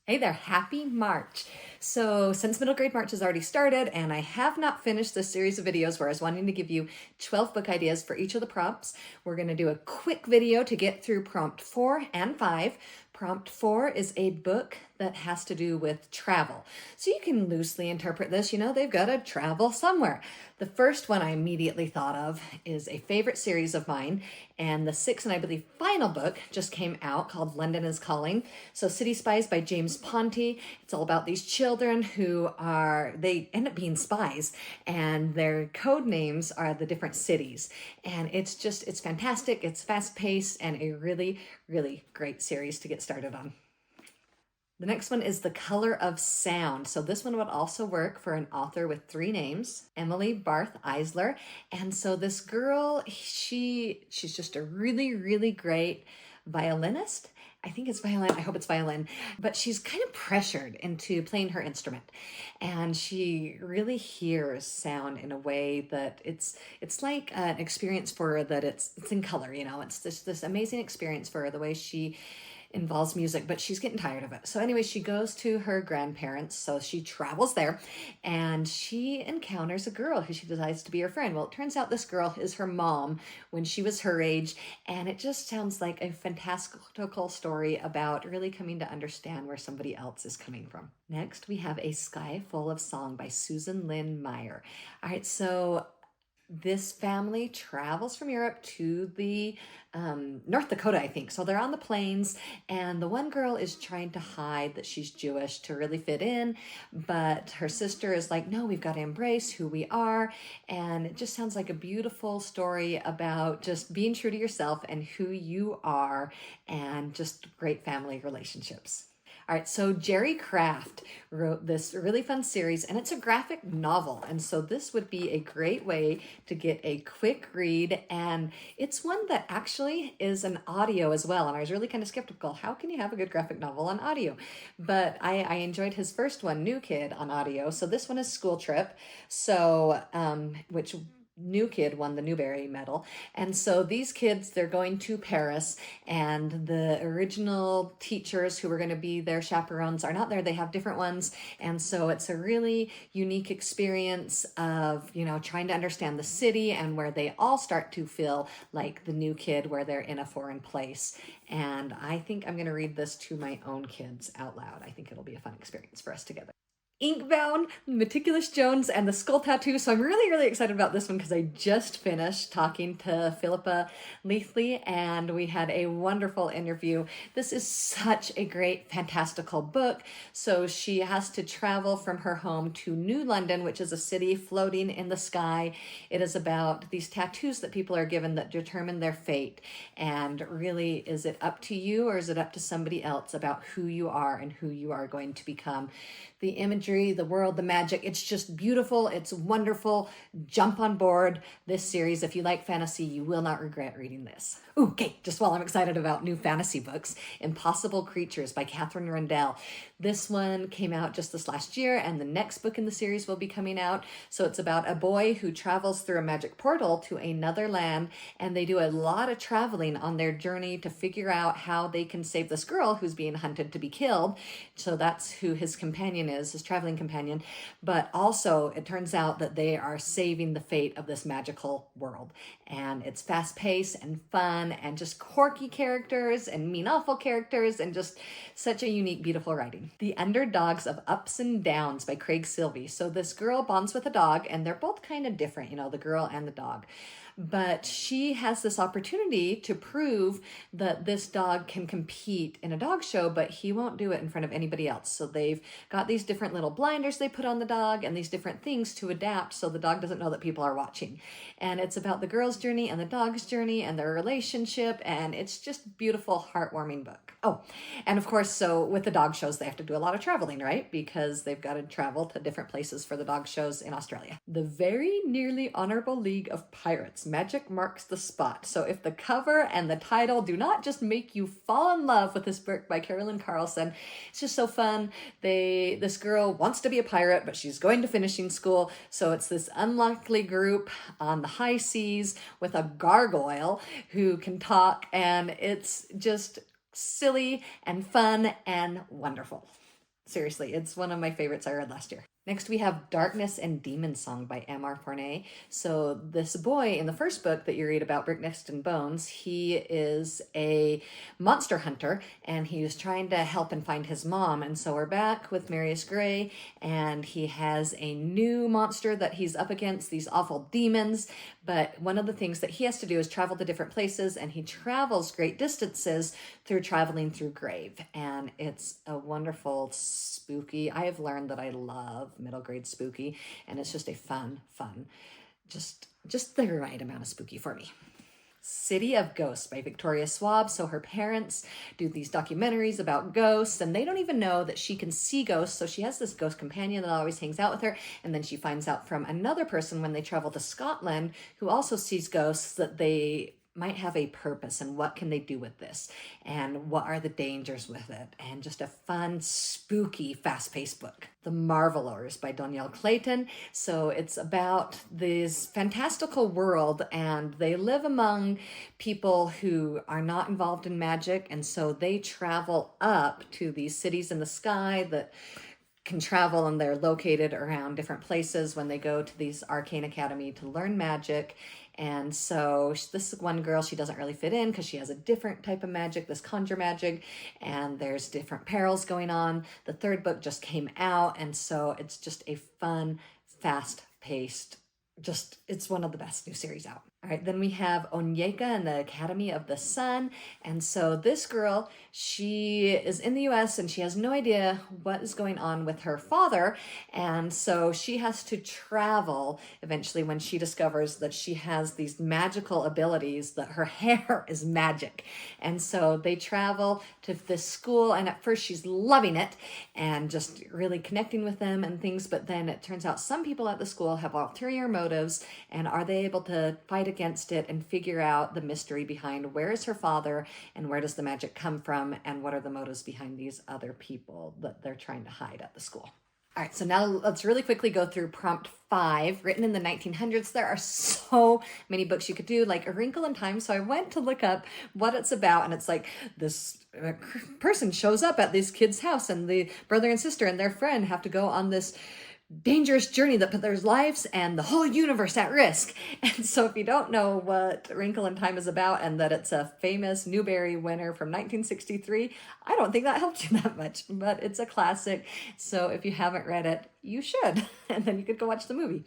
Hey there, happy March. So since middle grade March has already started and I have not finished this series of videos where I was wanting to give you 12 book ideas for each of the prompts, we're going to do a quick video to get through prompt 4 and 5. Prompt 4 is a book that has to do with travel. So you can loosely interpret this, they've got to travel somewhere. The first one I immediately thought of is a favorite series of mine, and the sixth and I believe final book just came out called London is Calling. So City Spies by James Ponti. It's all about these children who they end up being spies, and their code names are the different cities. And it's fantastic, it's fast paced, and a really, really great series to get started on. The next one is The Color of Sound. So this one would also work for an author with 3 names, Emily Barth Eisler. And so this girl, she's just a really, really great violinist. I think it's violin. I hope it's violin. But she's kind of pressured into playing her instrument. And she really hears sound in a way that it's like an experience for her that it's in color, It's this amazing experience for her, the way she involves music, but she's getting tired of it. So anyway, she goes to her grandparents, so she travels there, and she encounters a girl who she decides to be her friend. Well, it turns out this girl is her mom when she was her age, and it just sounds like a fantastical story about really coming to understand where somebody else is coming from. Next, we have A Sky Full of Song by Lynn Meyer. All right, so this family travels from Europe to the North Dakota, I think. So they're on the plains, and the one girl is trying to hide that she's Jewish to really fit in, but her sister is like, no, we've got to embrace who we are. And it just sounds like a beautiful story about just being true to yourself and who you are, and just great family relationships. All right, so Jerry Craft wrote this really fun series, and it's a graphic novel. And so this would be a great way to get a quick read. And it's one that actually is an audio as well. And I was really kind of skeptical. How can you have a good graphic novel on audio? But I enjoyed his first one, New Kid, on audio. So this one is School Trip. So, which New Kid won the Newbery Medal. And so these kids, they're going to Paris, and the original teachers who were going to be their chaperones are not there. They have different ones. And so it's a really unique experience of, trying to understand the city and where they all start to feel like the new kid, where they're in a foreign place. And I think I'm going to read this to my own kids out loud. I think it'll be a fun experience for us together. Inkbound, Meticulous Jones, and the Skull Tattoo. So I'm really, really excited about this one because I just finished talking to Phillipa Leathley, and we had a wonderful interview. This is such a great, fantastical book. So she has to travel from her home to New London, which is a city floating in the sky. It is about these tattoos that people are given that determine their fate. And really, is it up to you, or is it up to somebody else about who you are and who you are going to become? The imagery, the world, the magic, it's just beautiful. It's wonderful. Jump on board this series. If you like fantasy, you will not regret reading this. Ooh, okay, just while I'm excited about new fantasy books, Impossible Creatures by Katherine Rundell. This one came out just this last year, and the next book in the series will be coming out. So it's about a boy who travels through a magic portal to another land, and they do a lot of traveling on their journey to figure out how they can save this girl who's being hunted to be killed. So that's who his companion is, his traveling companion. But also, it turns out that they are saving the fate of this magical world. And it's fast-paced and fun, and just quirky characters and mean awful characters, and just such a unique, beautiful writing. The Underdogs of Ups and Downs by Craig Silvey. So this girl bonds with a dog, and they're both kind of different, the girl and the dog. But she has this opportunity to prove that this dog can compete in a dog show, but he won't do it in front of anybody else. So they've got these different little blinders they put on the dog and these different things to adapt so the dog doesn't know that people are watching. And it's about the girl's journey and the dog's journey and their relationship, and it's just a beautiful, heartwarming book. Oh, and of course, so with the dog shows, they have to do a lot of traveling, right? Because they've got to travel to different places for the dog shows in Australia. The Very Nearly Honorable League of Pirates. Magic Marks the Spot. So if the cover and the title do not just make you fall in love with this book by Carlson, it's just so fun. This girl wants to be a pirate, but she's going to finishing school. So it's this unlikely group on the high seas with a gargoyle who can talk, and it's just silly and fun and wonderful. Seriously, it's one of my favorites I read last year. Next, we have Darkness and Demon Song by M.R. Fournet. So this boy in the first book that you read about, Brick, Next, and Bones, he is a monster hunter, and he was trying to help and find his mom. And so we're back with Marius Gray, and he has a new monster that he's up against, these awful demons. But one of the things that he has to do is travel to different places, and he travels great distances through traveling through grave. And it's a wonderful, spooky, I have learned that I love middle grade spooky, and it's just a fun, just the right amount of spooky for me. City of Ghosts by Victoria Schwab. So her parents do these documentaries about ghosts, and they don't even know that she can see ghosts. So she has this ghost companion that always hangs out with her, and then she finds out from another person when they travel to Scotland who also sees ghosts that they might have a purpose, and what can they do with this, and what are the dangers with it, and just a fun, spooky, fast-paced book. The Marvelers by Dhonielle Clayton. So it's about this fantastical world, and they live among people who are not involved in magic, and so they travel up to these cities in the sky that can travel, and they're located around different places when they go to these arcane academy to learn magic. And so this one girl, she doesn't really fit in because she has a different type of magic, this conjure magic, and there's different perils going on. The third book just came out, and so it's just a fun, fast-paced, it's one of the best new series out. All right, then we have Onyeka and the Academy of the Sun. And so this girl, she is in the US and she has no idea what is going on with her father. And so she has to travel eventually when she discovers that she has these magical abilities, that her hair is magic. And so they travel to this school, and at first she's loving it and just really connecting with them and things. But then it turns out some people at the school have ulterior motives, and are they able to fight against it and figure out the mystery behind where is her father and where does the magic come from and what are the motives behind these other people that they're trying to hide at the school. All right, so now let's really quickly go through prompt 5, written in the 1900s. There are so many books you could do, like A Wrinkle in Time. So I went to look up what it's about, and it's like this person shows up at this kid's house, and the brother and sister and their friend have to go on this dangerous journey that put their lives and the whole universe at risk. And so if you don't know what Wrinkle in Time is about, and that it's a famous Newbery winner from 1963, I don't think that helped you that much, but it's a classic. So if you haven't read it, you should, and then you could go watch the movie.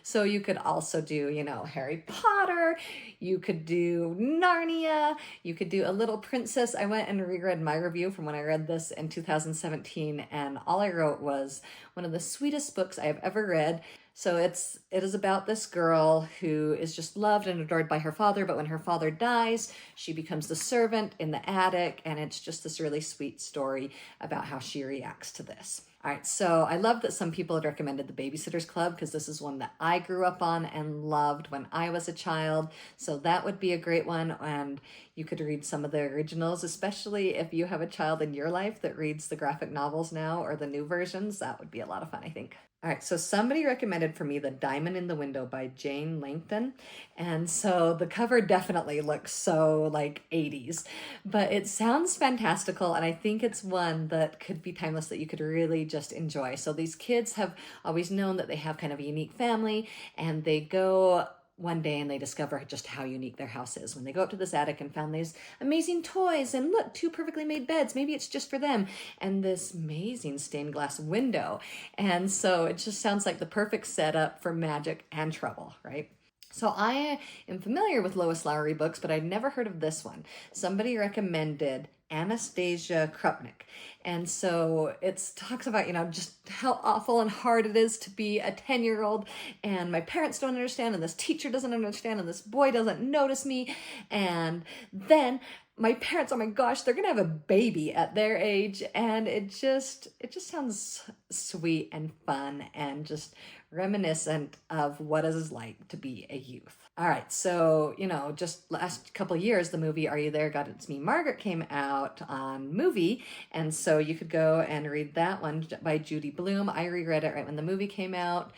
So you could also do, Harry Potter, you could do Narnia, you could do A Little Princess. I went and reread my review from when I read this in 2017, and all I wrote was one of the sweetest books I have ever read. So it is about this girl who is just loved and adored by her father, but when her father dies, she becomes the servant in the attic, and it's just this really sweet story about how she reacts to this. All right, so I love that some people had recommended The Babysitter's Club, because this is one that I grew up on and loved when I was a child. So that would be a great one, and you could read some of the originals, especially if you have a child in your life that reads the graphic novels now or the new versions. That would be a lot of fun, I think. All right, so somebody recommended for me The Diamond in the Window by Jane Langton. And so the cover definitely looks so like 80s, but it sounds fantastical. And I think it's one that could be timeless, that you could really just enjoy. So these kids have always known that they have kind of a unique family, and they go one day and they discover just how unique their house is when they go up to this attic and found these amazing toys, and look, 2 perfectly made beds, maybe it's just for them, and this amazing stained glass window. And so it just sounds like the perfect setup for magic and trouble, right? So I am familiar with Lois Lowry books, but I'd never heard of this one. Somebody recommended Anastasia Krupnik. And so it talks about, just how awful and hard it is to be a 10-year-old, and my parents don't understand, and this teacher doesn't understand, and this boy doesn't notice me. And then my parents, oh my gosh, they're going to have a baby at their age. And it just sounds sweet and fun and just reminiscent of what it is like to be a youth. All right, so, just last couple of years, the movie Are You There, God, It's Me, Margaret came out on movie, and so you could go and read that one by Judy Blume. I reread it right when the movie came out,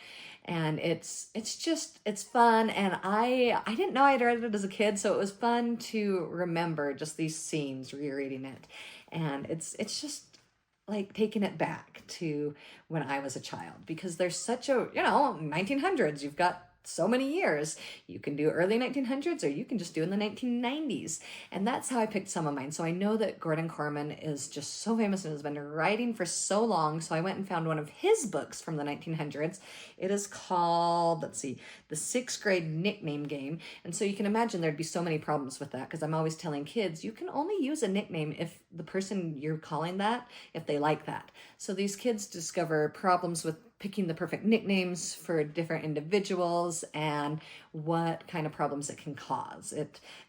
and it's fun, and I didn't know I'd read it as a kid, so it was fun to remember just these scenes rereading it, and it's just like taking it back to when I was a child, because there's such a, 1900s, you've got so many years. You can do early 1900s or you can just do in the 1990s. And that's how I picked some of mine. So I know that Gordon Corman is just so famous and has been writing for so long. So I went and found one of his books from the 1900s. It is called, let's see, The Sixth Grade Nickname Game. And so you can imagine there'd be so many problems with that, because I'm always telling kids, you can only use a nickname if the person you're calling that, if they like that. So these kids discover problems with picking the perfect nicknames for different individuals and what kind of problems it can cause.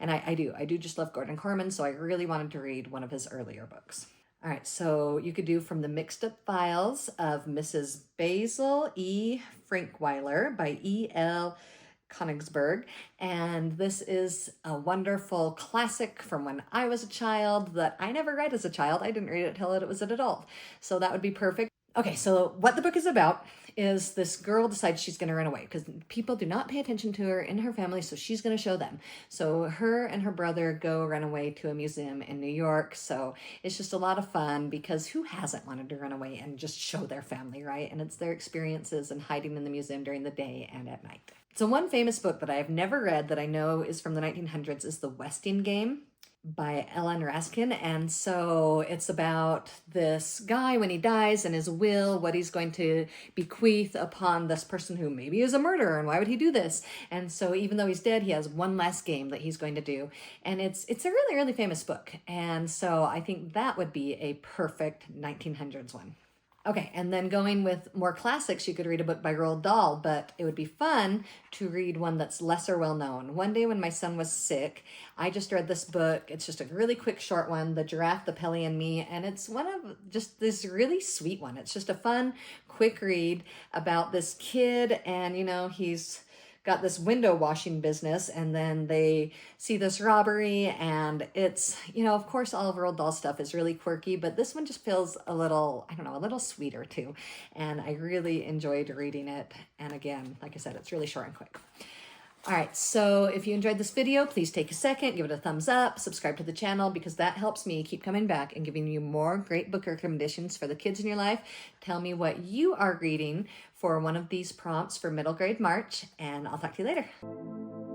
And I do just love Gordon Corman, so I really wanted to read one of his earlier books. All right, so you could do From the Mixed Up Files of Mrs. Basil E. Frankweiler by E.L. Konigsberg. And this is a wonderful classic from when I was a child that I never read as a child. I didn't read it till it was an adult. So that would be perfect. Okay, so what the book is about is this girl decides she's going to run away because people do not pay attention to her in her family, so she's going to show them. So her and her brother go run away to a museum in New York. So it's just a lot of fun, because who hasn't wanted to run away and just show their family, right? And it's their experiences and hiding in the museum during the day and at night. So one famous book that I have never read that I know is from the 1900s is The Westing Game by Ellen Raskin. And so it's about this guy when he dies and his will, what he's going to bequeath upon this person who maybe is a murderer, and why would he do this? And so even though he's dead, he has one last game that he's going to do. And it's a really, really famous book. And so I think that would be a perfect 1900s one. Okay, and then going with more classics, you could read a book by Roald Dahl, but it would be fun to read one that's lesser well known. One day when my son was sick, I just read this book. It's just a really quick, short one, The Giraffe, the Pelly, and Me, and it's one of just this really sweet one. It's just a fun, quick read about this kid, and he's got this window washing business, and then they see this robbery, and it's, of course, all of Roald Dahl stuff is really quirky, but this one just feels a little, a little sweeter too. And I really enjoyed reading it. And again, like I said, it's really short and quick. All right, so if you enjoyed this video, please take a second, give it a thumbs up, subscribe to the channel, because that helps me keep coming back and giving you more great book recommendations for the kids in your life. Tell me what you are reading for one of these prompts for middle grade March, and I'll talk to you later.